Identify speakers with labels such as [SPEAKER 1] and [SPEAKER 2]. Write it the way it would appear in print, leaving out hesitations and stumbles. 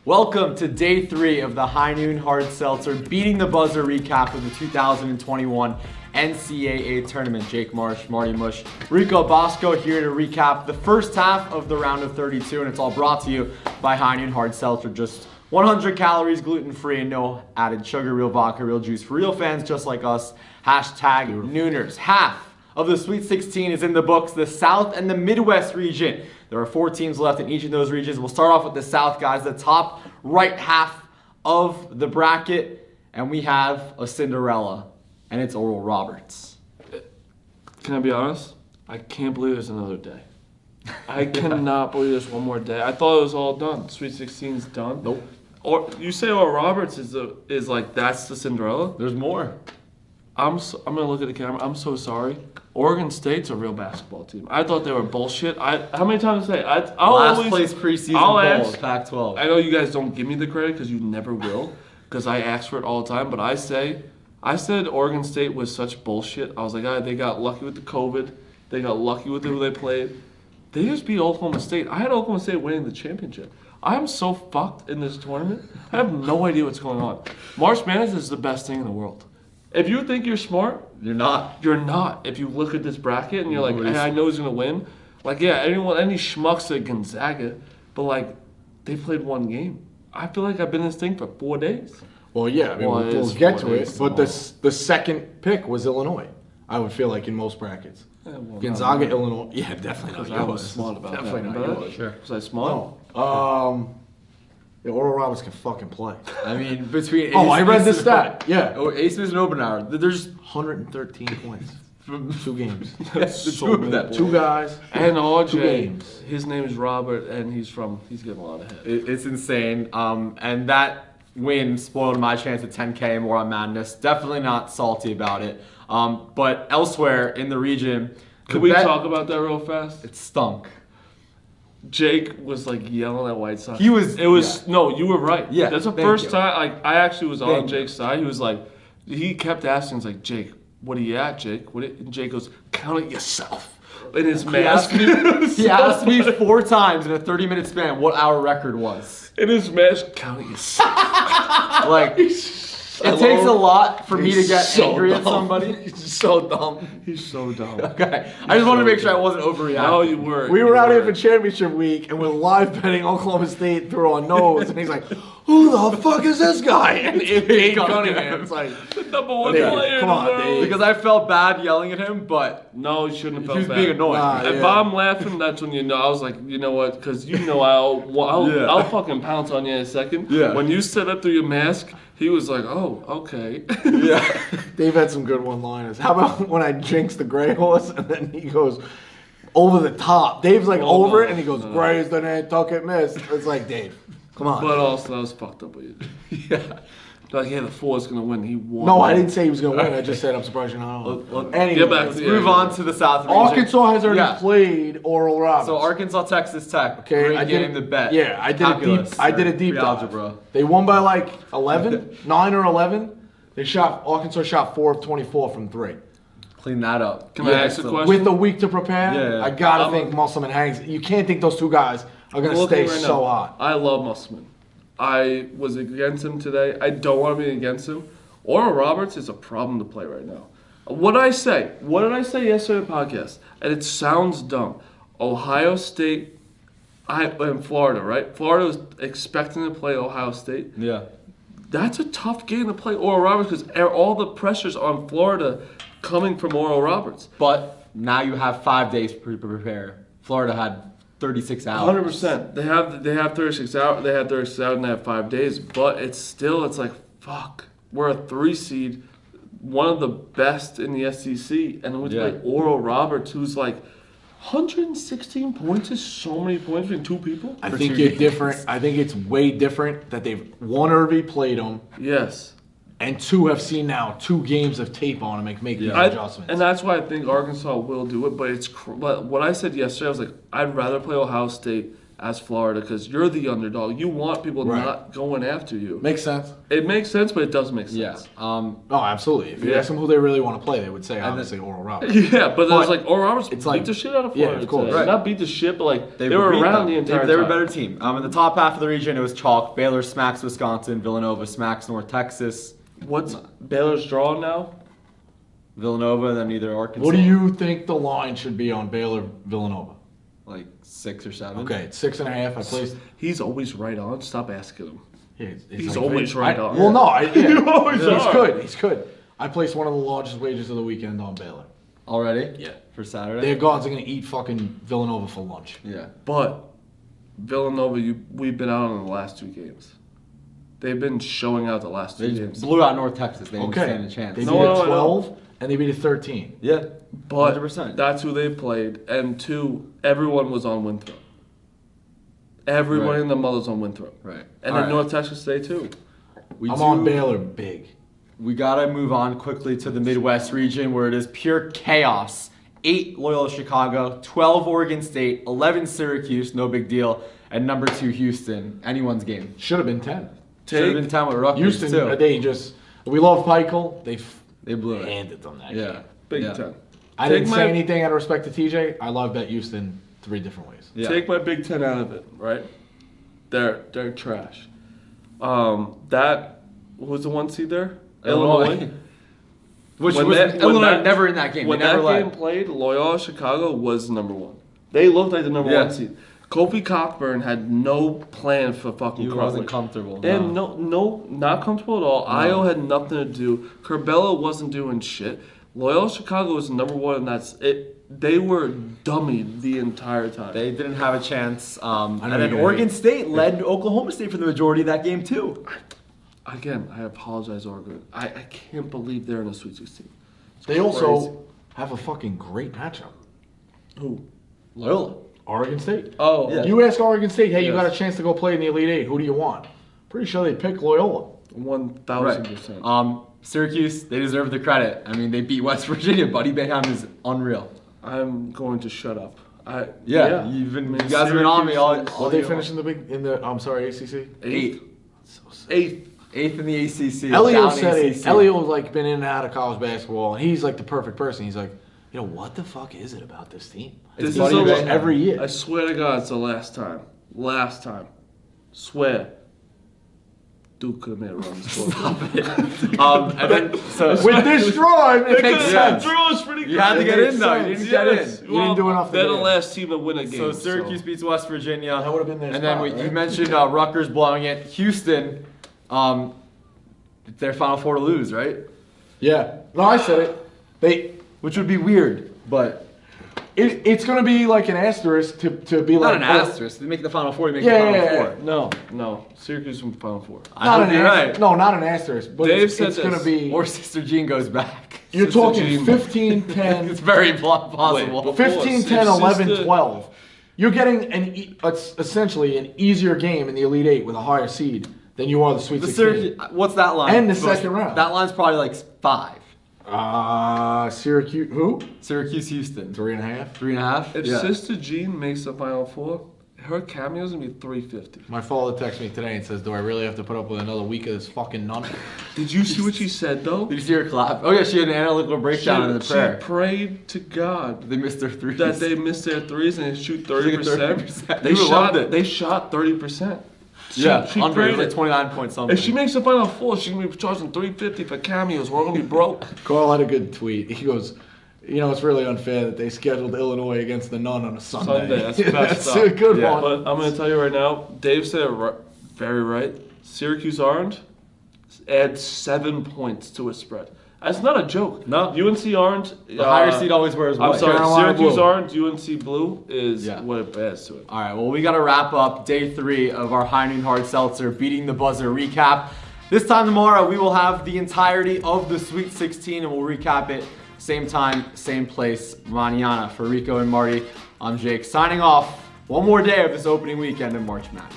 [SPEAKER 1] Welcome to day 3 of the High Noon Hard Seltzer Beating the Buzzer recap of the 2021 NCAA Tournament. Jake Marsh, Marty Mush, Rico Bosco here to recap the first half of the round of 32, and it's all brought to you by High Noon Hard Seltzer. Just 100 calories, gluten-free, and no added sugar, real vodka, real juice for real fans just like us. Hashtag Nooners. Half of the Sweet 16 is in the books, the South and the Midwest region. There are 4 teams left in each of those regions. We'll start off with the South, guys, the top right half of the bracket, and we have a Cinderella, and it's Oral Roberts.
[SPEAKER 2] Can I be honest? I can't believe there's another day. I cannot believe there's one more day. I thought it was all done. Sweet 16's done.
[SPEAKER 1] Nope.
[SPEAKER 2] Or you say Oral Roberts is like that's the Cinderella?
[SPEAKER 1] There's more.
[SPEAKER 2] I'm gonna look at the camera. I'm so sorry. Oregon State's a real basketball team. I thought they were bullshit. How many times I say I'll
[SPEAKER 1] Last
[SPEAKER 2] always
[SPEAKER 1] place preseason
[SPEAKER 2] I'll
[SPEAKER 1] poll,
[SPEAKER 2] ask,
[SPEAKER 1] Pac-12.
[SPEAKER 2] I know you guys don't give me the credit because you never will, because I ask for it all the time. But I said Oregon State was such bullshit. I was like, they got lucky with the COVID. They got lucky with who they played. They just beat Oklahoma State. I had Oklahoma State winning the championship. I am so fucked in this tournament. I have no idea what's going on. March Madness is the best thing in the world. If you think you're smart,
[SPEAKER 1] You're not.
[SPEAKER 2] you're not. If you look at this bracket and you're like, hey, I know who's gonna win. Like, yeah, any schmucks at Gonzaga, but like, they played one game. I feel like I've been in this thing for 4 days.
[SPEAKER 3] Well, yeah, I mean,
[SPEAKER 2] Well, it
[SPEAKER 3] we'll
[SPEAKER 2] is
[SPEAKER 3] get
[SPEAKER 2] 4
[SPEAKER 3] to
[SPEAKER 2] days
[SPEAKER 3] it. But the second pick was Illinois, I would feel like, in most brackets.
[SPEAKER 2] Yeah, well,
[SPEAKER 3] Gonzaga, Illinois. Yeah, definitely not yours.
[SPEAKER 2] I was smart about
[SPEAKER 3] definitely
[SPEAKER 2] that.
[SPEAKER 3] not
[SPEAKER 2] Remember
[SPEAKER 3] yours.
[SPEAKER 2] that?
[SPEAKER 1] Sure.
[SPEAKER 2] Was I smart?
[SPEAKER 3] No. Yeah, Oral Roberts can fucking play.
[SPEAKER 1] I mean, between
[SPEAKER 3] I read
[SPEAKER 1] Ace
[SPEAKER 3] this
[SPEAKER 1] and-
[SPEAKER 3] stat. Yeah.
[SPEAKER 1] Oh, Ace and Obanor. There's
[SPEAKER 3] 113 points from 2 games.
[SPEAKER 2] That's
[SPEAKER 1] the
[SPEAKER 2] so
[SPEAKER 1] two of
[SPEAKER 2] many
[SPEAKER 1] them.
[SPEAKER 2] balls.
[SPEAKER 3] 2 guys.
[SPEAKER 2] And
[SPEAKER 3] 2
[SPEAKER 2] RJ,
[SPEAKER 3] games.
[SPEAKER 2] his name is Robert, and he's getting a lot of hits.
[SPEAKER 1] It's insane. And that win spoiled my chance at 10K more on Madness. Definitely not salty about it. But elsewhere in the region,
[SPEAKER 2] Can we talk about that real fast?
[SPEAKER 1] It stunk.
[SPEAKER 2] Jake was like yelling at White Sox. No, you were right.
[SPEAKER 1] Yeah,
[SPEAKER 2] That's the
[SPEAKER 1] thank
[SPEAKER 2] first
[SPEAKER 1] you.
[SPEAKER 2] time I actually was on
[SPEAKER 1] Thank you.
[SPEAKER 2] Jake's side. He was like, he kept asking, he's like, Jake, what are you at, Jake? And Jake goes, count it yourself. In his mask.
[SPEAKER 1] He asked me 4 times in a 30-minute span what our record was.
[SPEAKER 2] In his mask, count it yourself.
[SPEAKER 1] Like, it takes a lot for me to get
[SPEAKER 3] so
[SPEAKER 1] angry at
[SPEAKER 3] dumb.
[SPEAKER 1] somebody.
[SPEAKER 3] He's so dumb.
[SPEAKER 2] He's so dumb.
[SPEAKER 1] Okay, I just wanted to make sure I wasn't overreacting.
[SPEAKER 2] No, you were.
[SPEAKER 3] We were out here for championship week, and we're live betting Oklahoma State through our nose, and he's like, "Who the fuck is this guy?" And Cade Cunningham. It's like,
[SPEAKER 2] The number 1
[SPEAKER 3] Dave,
[SPEAKER 2] player in
[SPEAKER 3] come
[SPEAKER 2] the
[SPEAKER 3] on,
[SPEAKER 2] world.
[SPEAKER 3] Dave.
[SPEAKER 1] Because I felt bad yelling at him, but
[SPEAKER 2] No, you shouldn't have
[SPEAKER 1] he
[SPEAKER 2] felt
[SPEAKER 1] was
[SPEAKER 2] bad.
[SPEAKER 1] being annoying.
[SPEAKER 3] Nah,
[SPEAKER 2] If
[SPEAKER 3] yeah.
[SPEAKER 2] I'm laughing, that's when you know. I was like, you know what? Because you know I'll
[SPEAKER 1] Yeah.
[SPEAKER 2] I'll fucking pounce on you in a second.
[SPEAKER 1] Yeah.
[SPEAKER 2] When you set up through your mask, he was like, oh, okay.
[SPEAKER 1] Yeah.
[SPEAKER 3] Dave had some good one-liners. How about when I jinx the gray horse, and then he goes over the top. Dave's like
[SPEAKER 2] Oh,
[SPEAKER 3] over
[SPEAKER 2] no,
[SPEAKER 3] it, and he goes,
[SPEAKER 2] no.
[SPEAKER 3] "Grays the net, tuck it, miss." It's like, Dave, come on.
[SPEAKER 2] But also, that was fucked up with you.
[SPEAKER 1] Yeah.
[SPEAKER 2] Like, yeah, the 4's gonna win. He won.
[SPEAKER 3] No, I didn't say he was gonna win. I just said I'm surprised you're not on.
[SPEAKER 1] Let-
[SPEAKER 3] Anyway,
[SPEAKER 2] get back
[SPEAKER 1] Let's
[SPEAKER 2] to
[SPEAKER 1] move on to the South region.
[SPEAKER 3] Arkansas has already
[SPEAKER 1] Yeah.
[SPEAKER 3] played Oral Roberts.
[SPEAKER 1] So Arkansas, Texas Tech.
[SPEAKER 3] Okay,
[SPEAKER 1] Great
[SPEAKER 3] I
[SPEAKER 1] game
[SPEAKER 3] did-
[SPEAKER 1] to bet.
[SPEAKER 3] Yeah, I did
[SPEAKER 1] Calculus,
[SPEAKER 3] I did a deep
[SPEAKER 1] or
[SPEAKER 3] dive.
[SPEAKER 1] algebra.
[SPEAKER 3] They won by like 11, 9 or 11. Arkansas shot 4 of 24 from 3.
[SPEAKER 1] Clean that up.
[SPEAKER 2] Can I ask a
[SPEAKER 1] so-
[SPEAKER 2] question?
[SPEAKER 3] With a week to prepare,
[SPEAKER 1] Yeah.
[SPEAKER 3] I gotta
[SPEAKER 2] I'm-
[SPEAKER 3] think Musselman hangs. You can't think those 2 guys are gonna
[SPEAKER 2] Look at
[SPEAKER 3] stay
[SPEAKER 2] me right
[SPEAKER 3] so
[SPEAKER 2] now.
[SPEAKER 3] hot.
[SPEAKER 2] I love Musselman. I was against him today. I don't want to be against him. Oral Roberts is a problem to play right now. What did I say yesterday in the podcast? And it sounds dumb. Ohio State and Florida, right? Florida was expecting to play Ohio State.
[SPEAKER 1] Yeah.
[SPEAKER 2] That's a tough game to play Oral Roberts because all the pressure's on Florida coming from Oral Roberts.
[SPEAKER 1] But now you have 5 days to prepare. Florida had 36 hours.
[SPEAKER 2] 100%. They have 36 hours. They had 36 hours and they have 5 days. But it's like, fuck. We're a 3 seed, one of the best in the SEC, and we
[SPEAKER 1] Yeah.
[SPEAKER 2] play Oral Roberts, who's like 116 points is so many points between 2 people.
[SPEAKER 3] I
[SPEAKER 1] For
[SPEAKER 3] think
[SPEAKER 1] 2
[SPEAKER 3] you're
[SPEAKER 1] games.
[SPEAKER 3] different. I think it's way different that they've one already played them,
[SPEAKER 2] Yes.
[SPEAKER 3] and 2 have seen now 2 games of tape on them and make these adjustments.
[SPEAKER 2] And that's why I think Arkansas will do it. But but what I said yesterday, I was like, I'd rather play Ohio State as Florida because you're the underdog. You want people
[SPEAKER 3] Right.
[SPEAKER 2] not going after you.
[SPEAKER 3] Makes sense.
[SPEAKER 2] It makes sense, but it doesn't make sense.
[SPEAKER 1] Yeah.
[SPEAKER 3] Oh, absolutely. If you ask them who they really want to play, they would say obviously Oral Roberts.
[SPEAKER 2] Yeah, but there's like Oral Roberts
[SPEAKER 3] it's
[SPEAKER 2] beat
[SPEAKER 3] like-
[SPEAKER 2] the shit out of
[SPEAKER 3] yeah,
[SPEAKER 2] Florida.
[SPEAKER 3] of course.
[SPEAKER 2] today.
[SPEAKER 1] Right.
[SPEAKER 2] Not beat the shit, but like they
[SPEAKER 1] beat
[SPEAKER 2] were around
[SPEAKER 1] them.
[SPEAKER 2] the entire
[SPEAKER 1] They were a
[SPEAKER 2] time.
[SPEAKER 1] better team. In the top half of the region, it was chalk. Baylor smacks Wisconsin. Villanova smacks North Texas.
[SPEAKER 2] What's Baylor's draw now?
[SPEAKER 1] Villanova, and then either Arkansas.
[SPEAKER 3] What do you think the line should be on Baylor Villanova?
[SPEAKER 1] Like 6 or 7?
[SPEAKER 3] Okay, it's 6.5. I placed.
[SPEAKER 2] He's always right on. Stop asking him.
[SPEAKER 3] Yeah,
[SPEAKER 2] He's always right on.
[SPEAKER 3] Well, no,
[SPEAKER 2] You always
[SPEAKER 3] he's
[SPEAKER 2] are.
[SPEAKER 3] good. He's good. I placed one of the largest wagers of the weekend on Baylor.
[SPEAKER 1] Already?
[SPEAKER 3] Yeah.
[SPEAKER 1] For Saturday?
[SPEAKER 3] Their guards are gonna eat fucking Villanova for lunch.
[SPEAKER 1] Yeah.
[SPEAKER 2] But Villanova, we've been out on the last 2 games. They've been showing out the last 2
[SPEAKER 1] They
[SPEAKER 2] games.
[SPEAKER 1] blew out North Texas. They didn't
[SPEAKER 3] Okay,
[SPEAKER 1] stand a chance.
[SPEAKER 3] they beat
[SPEAKER 2] No,
[SPEAKER 3] a
[SPEAKER 2] no,
[SPEAKER 3] 12 and they beat a 13.
[SPEAKER 1] Yeah.
[SPEAKER 2] But
[SPEAKER 1] 100%.
[SPEAKER 2] that's who they played. And 2, everyone was on Winthrop. Everyone
[SPEAKER 1] Right.
[SPEAKER 2] in the mother's on Winthrop.
[SPEAKER 1] Right.
[SPEAKER 2] And
[SPEAKER 1] All
[SPEAKER 2] then
[SPEAKER 1] right.
[SPEAKER 2] North Texas State too.
[SPEAKER 3] I'm on Baylor big.
[SPEAKER 1] We gotta move on quickly to the Midwest region where it is pure chaos. 8 Loyola-Chicago, 12 Oregon State, 11 Syracuse, no big deal, and number 2 Houston. Anyone's game.
[SPEAKER 3] Should have been 10.
[SPEAKER 1] Should have been 10 with Rutgers
[SPEAKER 3] Houston,
[SPEAKER 1] too.
[SPEAKER 3] we love Peichel.
[SPEAKER 1] They blew it.
[SPEAKER 3] handed them that
[SPEAKER 1] Yeah.
[SPEAKER 3] game.
[SPEAKER 2] Big
[SPEAKER 1] Yeah.
[SPEAKER 2] Ten.
[SPEAKER 3] I
[SPEAKER 2] Take
[SPEAKER 3] didn't
[SPEAKER 2] my-
[SPEAKER 3] say anything out of respect to TJ. I love bet Houston 3 different ways.
[SPEAKER 1] Yeah.
[SPEAKER 2] Take my Big Ten out of it, right? They're trash. That who's the 1 seed there? Illinois.
[SPEAKER 1] Which
[SPEAKER 2] When
[SPEAKER 1] was
[SPEAKER 2] that- when
[SPEAKER 1] Illinois
[SPEAKER 2] that-
[SPEAKER 1] never in that game.
[SPEAKER 2] When
[SPEAKER 1] They never
[SPEAKER 2] that
[SPEAKER 1] led.
[SPEAKER 2] game played, Loyola-Chicago was number 1. They looked like the number
[SPEAKER 1] Yeah.
[SPEAKER 2] 1 seed. Kofi Cockburn had no plan for fucking
[SPEAKER 1] He
[SPEAKER 2] Crowley.
[SPEAKER 1] wasn't comfortable.
[SPEAKER 2] And no, not comfortable at all. Io had nothing to do. Curbelo wasn't doing shit. Loyola-Chicago was number 1, and that's it. They were dummied the entire time.
[SPEAKER 1] They didn't have a chance. And
[SPEAKER 3] know
[SPEAKER 1] then
[SPEAKER 3] you're
[SPEAKER 1] Oregon
[SPEAKER 3] gonna-
[SPEAKER 1] State led Oklahoma State for the majority of that game too.
[SPEAKER 2] Again, I apologize, Oregon. I can't believe they're in a Sweet 16.
[SPEAKER 3] They also have a fucking great matchup.
[SPEAKER 2] Who?
[SPEAKER 1] Loyola.
[SPEAKER 3] Oregon State.
[SPEAKER 2] Oh,
[SPEAKER 1] Yeah.
[SPEAKER 3] You ask Oregon State, hey, you
[SPEAKER 2] Yes.
[SPEAKER 3] got a chance to go play in the Elite Eight. Who do you want? Pretty sure they pick Loyola.
[SPEAKER 2] 1,000%.
[SPEAKER 1] Syracuse, they deserve the credit. I mean, they beat West Virginia. Buddy Boeheim is unreal.
[SPEAKER 2] I'm going to shut up.
[SPEAKER 1] You guys have been on me all.
[SPEAKER 3] Well, they finished in the I'm sorry, ACC.
[SPEAKER 2] 8th.
[SPEAKER 3] So sad.
[SPEAKER 2] 8th.
[SPEAKER 1] in the ACC.
[SPEAKER 3] Elio
[SPEAKER 1] down
[SPEAKER 3] said it.
[SPEAKER 1] ACC.
[SPEAKER 3] Elio's like been in and out of college basketball, and he's like the perfect person. He's like, you know, what the fuck is it about this team?
[SPEAKER 2] This
[SPEAKER 1] It's
[SPEAKER 2] is
[SPEAKER 1] Buddy
[SPEAKER 2] the-
[SPEAKER 1] Boeheim.
[SPEAKER 3] every year.
[SPEAKER 2] I swear to God, it's the last time. Last time. Swear. Duke could have made a run.
[SPEAKER 1] And then, so
[SPEAKER 3] With this drive, it makes
[SPEAKER 1] Yeah.
[SPEAKER 3] sense.
[SPEAKER 1] You had to get in though. You didn't get in.
[SPEAKER 3] You didn't do enough to
[SPEAKER 2] They're
[SPEAKER 3] get
[SPEAKER 2] the
[SPEAKER 3] in.
[SPEAKER 2] last team to win a game.
[SPEAKER 1] So Syracuse beats West Virginia.
[SPEAKER 3] That would've been their
[SPEAKER 1] And then
[SPEAKER 3] spot,
[SPEAKER 1] you
[SPEAKER 3] right?
[SPEAKER 1] mentioned Rutgers blowing it. Houston, it's their Final Four to lose, right?
[SPEAKER 3] Yeah. No, I said it.
[SPEAKER 1] Which would be weird, but
[SPEAKER 3] It's going to be like an asterisk to be like.
[SPEAKER 1] not an asterisk. They make the Final Four. They make
[SPEAKER 3] Yeah,
[SPEAKER 1] the Final
[SPEAKER 3] yeah,
[SPEAKER 1] Four.
[SPEAKER 3] yeah.
[SPEAKER 2] No. Syracuse from the Final Four.
[SPEAKER 1] I
[SPEAKER 3] Not
[SPEAKER 1] hope
[SPEAKER 3] an
[SPEAKER 1] you're
[SPEAKER 3] asterisk.
[SPEAKER 1] right.
[SPEAKER 3] No, not an asterisk. But
[SPEAKER 2] Dave
[SPEAKER 3] it's
[SPEAKER 2] said
[SPEAKER 3] going to
[SPEAKER 2] this.
[SPEAKER 3] be.
[SPEAKER 1] Or Sister Jean goes back.
[SPEAKER 3] You're
[SPEAKER 2] Sister
[SPEAKER 3] talking
[SPEAKER 2] Jean.
[SPEAKER 3] 15, 10.
[SPEAKER 1] It's very possible.
[SPEAKER 2] Wait,
[SPEAKER 3] 15,
[SPEAKER 2] If
[SPEAKER 3] 10, 11,
[SPEAKER 2] Sister-
[SPEAKER 3] 12. You're getting essentially an easier game in the Elite Eight with a higher seed than you are the Sweet
[SPEAKER 1] The
[SPEAKER 3] 16.
[SPEAKER 1] Syracuse, what's that line?
[SPEAKER 3] And the second round.
[SPEAKER 1] That line's probably like 5.
[SPEAKER 3] Syracuse, who?
[SPEAKER 1] Syracuse, Houston.
[SPEAKER 3] 3.5.
[SPEAKER 1] 3.5.
[SPEAKER 2] If
[SPEAKER 1] Yeah.
[SPEAKER 2] Sister Jean makes the Final Four, her cameo's going to be $350.
[SPEAKER 3] My father texted me today and says, do I really have to put up with another week of this fucking nun?
[SPEAKER 2] Did you see what she said, though?
[SPEAKER 1] Did you see her clap? Oh yeah, she had an analytical breakdown in the prayer.
[SPEAKER 2] She prayed to God
[SPEAKER 1] They missed their threes.
[SPEAKER 2] that they missed their threes and they shoot 30%.
[SPEAKER 1] 30%.
[SPEAKER 2] They
[SPEAKER 1] You would've loved
[SPEAKER 2] shot
[SPEAKER 1] it.
[SPEAKER 2] They shot 30%.
[SPEAKER 1] Yeah,
[SPEAKER 2] she
[SPEAKER 1] under
[SPEAKER 2] prayed
[SPEAKER 1] like
[SPEAKER 2] it.
[SPEAKER 1] 29 point something.
[SPEAKER 2] If she makes the Final Four, she's gonna be charging $350 for cameos. We're gonna be broke.
[SPEAKER 3] Carl had a good tweet. He goes, you know, it's really unfair that they scheduled Illinois against the nun on a Sunday.
[SPEAKER 2] Sunday, that's messed
[SPEAKER 3] That's
[SPEAKER 2] up.
[SPEAKER 3] a good
[SPEAKER 1] Yeah.
[SPEAKER 3] one.
[SPEAKER 2] But I'm gonna tell you right now, Dave said it very right. Syracuse Orange adds 7 points to a spread. That's not a joke.
[SPEAKER 1] No.
[SPEAKER 2] UNC Orange.
[SPEAKER 1] the higher seed always wears white.
[SPEAKER 2] I'm sorry,
[SPEAKER 3] Carolina
[SPEAKER 2] Syracuse
[SPEAKER 3] Blue.
[SPEAKER 2] Orange, UNC Blue is
[SPEAKER 1] Yeah.
[SPEAKER 2] what it adds to it.
[SPEAKER 1] All right, well, we got to wrap up day 3 of our High Noon Hard Seltzer Beating the Buzzer recap. This time tomorrow, we will have the entirety of the Sweet 16, and we'll recap it same time, same place, mañana. For Rico and Marty, I'm Jake, signing off. One more day of this opening weekend of March Madness.